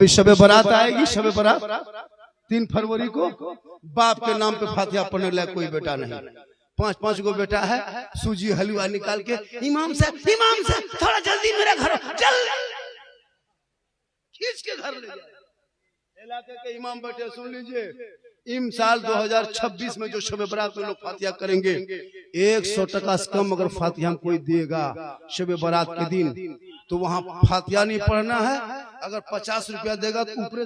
शबे बारात आएगी। शबे बारात 3 फरवरी को। बाप के नाम पे फातिहा पढ़ने लायक कोई बेटा नहीं। 5-5 गो बेटा है। सूजी हलवा निकाल के इमाम साहब थोड़ा जल्दी मेरे घर चल, खींच के घर ले जाए। इलाके के इमाम बैठे, सुन लीजिए, इम साल 2026 में जो शबे बारात में लोग फातिहा करेंगे, 100 टका से कम अगर फातिहा कोई देगा शबे बारात के दिन, तो वहां फातिहा नहीं पढ़ना है। अगर 50 रुपया देगा तो ऊपर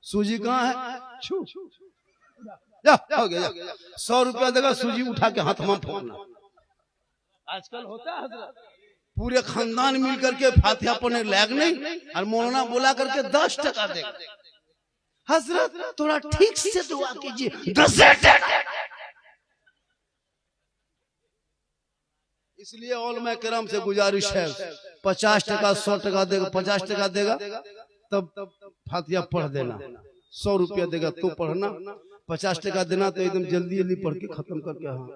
सूजी कहाँ है, हो गया। 100 रुपया देगा, सूजी उठा के हाथ में फोड़ना। आजकल होता है पूरे खानदान मिल करके फातिहा पढ़ने लायक नहीं, और मौलाना बोला करके 10 टका देगा। हजरत थोड़ा ठीक से दुआ कीजिए, 10 टका। इसलिए उलमा किराम से गुजारिश है, 50 टका 100 टका देगा, 50 टका देगा तब फातिहा पढ़ देना। 100 रुपया देगा तो पढ़ना, 50 टका देना तो एकदम जल्दी जल्दी पढ़ के खत्म करके। हाँ,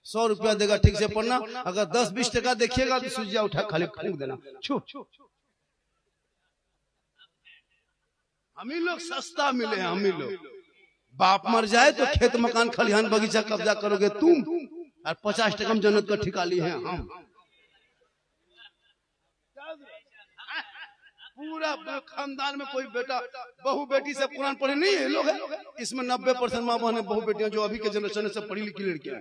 100 रुपया देगा ठीक से पढ़ना। अगर 10-20 टका देखिएगा तो सूजिया उठा खाली फूंक देना। हम ही लोग सस्ता मिले हैं। हम ही लोग, बाप मर जाए तो खेत मकान खलिहान बगीचा कब्जा करोगे तुम, और 50 टका में जन्नत का ठिका लिए हैं हम। पूरा खानदान में कोई बेटा बहू बेटी से कुरान पढ़े नहीं है लोग है। इसमें 90% माँ बहन बहू बेटियां जो अभी के जनरेशन से पढ़ी लिखी लड़कियां।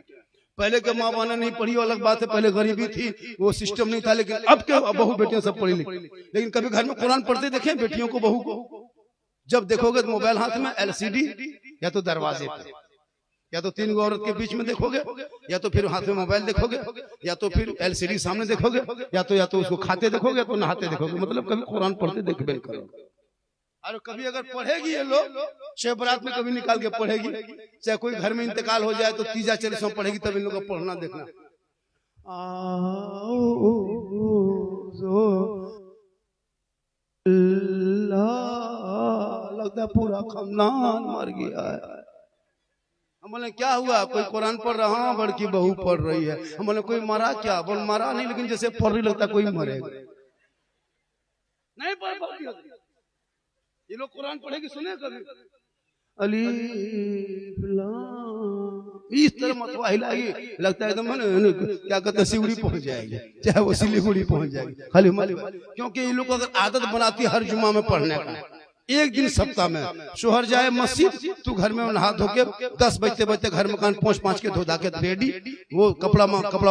पहले के माँ बहन नहीं पढ़ी अलग बात है, पहले गरीबी थी, वो सिस्टम नहीं था। लेकिन अब के बहू बेटियां सब पढ़ी लिखी। लेकिन कभी घर में कुरान पढ़ते देखे बेटियों को, बहू को? जब देखोगे तो मोबाइल हाथ में, LCD, या तो दरवाजे पे, या तो 3 गो औरत के बीच में देखोगे, या तो फिर हाथ में मोबाइल देखोगे, या तो फिर LCD सामने देखोगे, या तो उसको खाते देखोगे, तो नहाते देखोगे। मतलब कभी कुरान पढ़ते देखबे नहीं करोगे। और कभी अगर पढ़ेगी ये लोग, शब बारात में कभी निकाल के पढ़ेगी, चाहे कोई घर में इंतकाल हो जाए तो तीजा चरिसों पढ़ेगी, तब इन लोगों का पढ़ना देखना। लगता पूरा खानदान मर गया है। हम बोले क्या हुआ? कोई कुरान पढ़ रहा, बड़की बहू पढ़ रही है। हम बोले कोई मरा क्या? बोल मरा नहीं, लेकिन जैसे पढ़ रही लगता कोई मरेगा। नहीं पढ़ पाती ये लोग। कुरान पढ़ेगी सुने कभी? अलीफ लाम, इस तरह मतवा हिलाएगी, लगता है एकदम क्या कहते हैं सिवड़ी पहुंच जाएगी, चाहे वो सिलीगुड़ी पहुंच जाएगी खाली मालूम। क्योंकि ये लोग अगर आदत बनाती है हर जुम्मा में पढ़ने का, एक दिन सप्ताह में शोहर जाए मस्जिद, तू घर में नहा धो के 10 बजते घर मकान पहुंच 5 के धो धा के रेडी, वो कपड़ा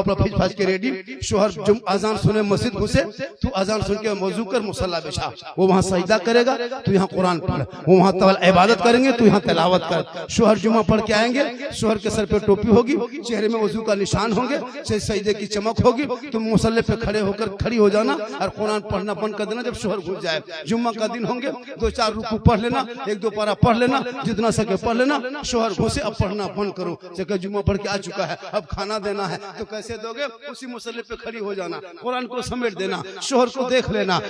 फीच फाच के रेडी। शोहर अजान सुने मस्जिद घुसे, तू अजान सुन के वजू कर, मुसल्ला बिछा, वो वहां सजदा करेगा, तू यहाँ कुरान पढ़। वो वहां इबादत करेंगे, तू यहाँ तिलावत कर। शोहर जुम्मा पढ़ के आएंगे, शोहर के सर पे टोपी होगी, चेहरे में वजू का निशान होंगे, सजदे की चमक होगी। तुम मुसल्ले पे खड़ी हो जाना और कुरान पढ़ना बंद कर देना। जब शोहर घुस जाए, जुम्मा का दिन होंगे, 2-4 रुकू पढ़ लेना, 1-2 पारा पढ़ लेना, जितना सके पढ़ लेना। शोहर घुसे, अब पढ़ना बंद करो, जगह जुम्मा पढ़ के आ चुका है, अब खाना देना है, तो कैसे दोगे? उसी मुसल्ले पे खड़ी हो जाना, कुरान को समेट देना, शोहर को देख लेना,